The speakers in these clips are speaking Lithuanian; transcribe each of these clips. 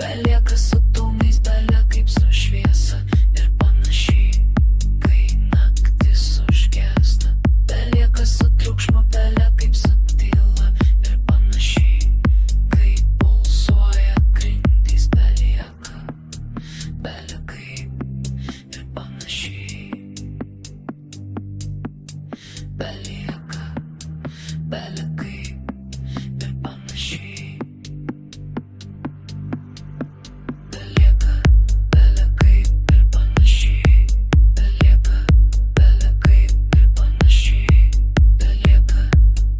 belieka su dūmais, belia kaip su šviesa ir panašiai, kai naktis užgęsta. Belieka su triukšmu, belia kaip su tyla ir panašiai, kai pulsuoja grindys. Belieka, belia kaip ir panašiai. Belieka, belia kaip ir panašiai. Belieka, belia kaip ir panašiai. Belieka, belia kaip ir panašiai. Belieka,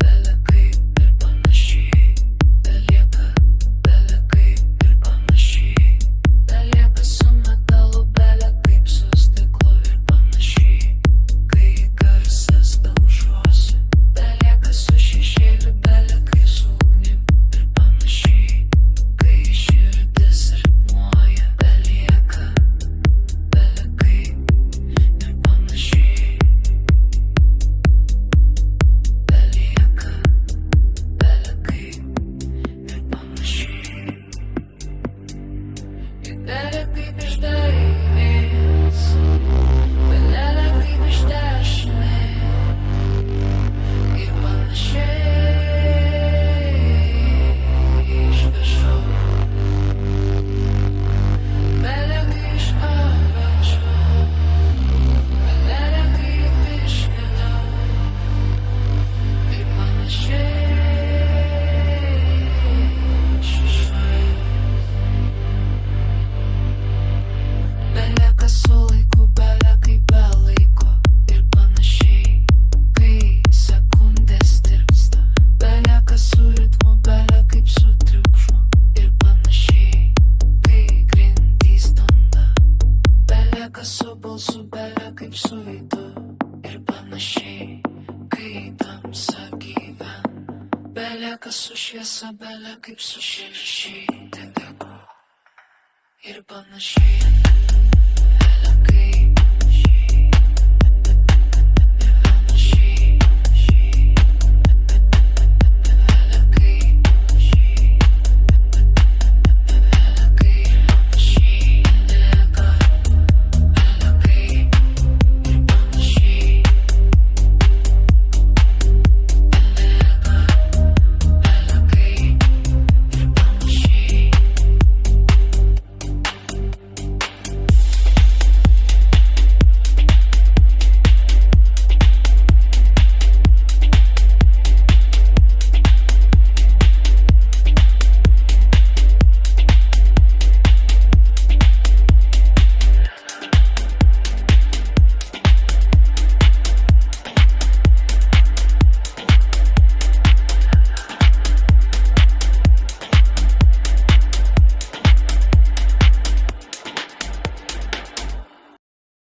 belia kaip ir panašiai. Belieka, belia kaip ir panašiai. Belieka su metalu, belia kaip su stiklu ir panašiai, kai garsas daužosi. Belieka su šešėliu, belia kaip su ugnim ir panašiai, kai širdis ritmuoja. Belieka, belia kaip ir panašiai. Belieka, belia kaip ir panašiai. Ir belia kaip iš dailės, belia kaip iš dešinės ir panašiai iš viršaus. Belia kaip iš apačios, belia kaip iš vidaus ir panašiai iš išorės. Belieka su laiku, belia kaip be laiko ir panašiai, kai sekundės tirpsta. Belieka su ritmu, belia kaip su triukšmu ir panašiai, kai grindys standa. Belieka su balsu, belia kaip su veidu ir panašiai, kai tamsa gyvena. Belieka su šviesa, belia kaip su šešėliu ir panašiai.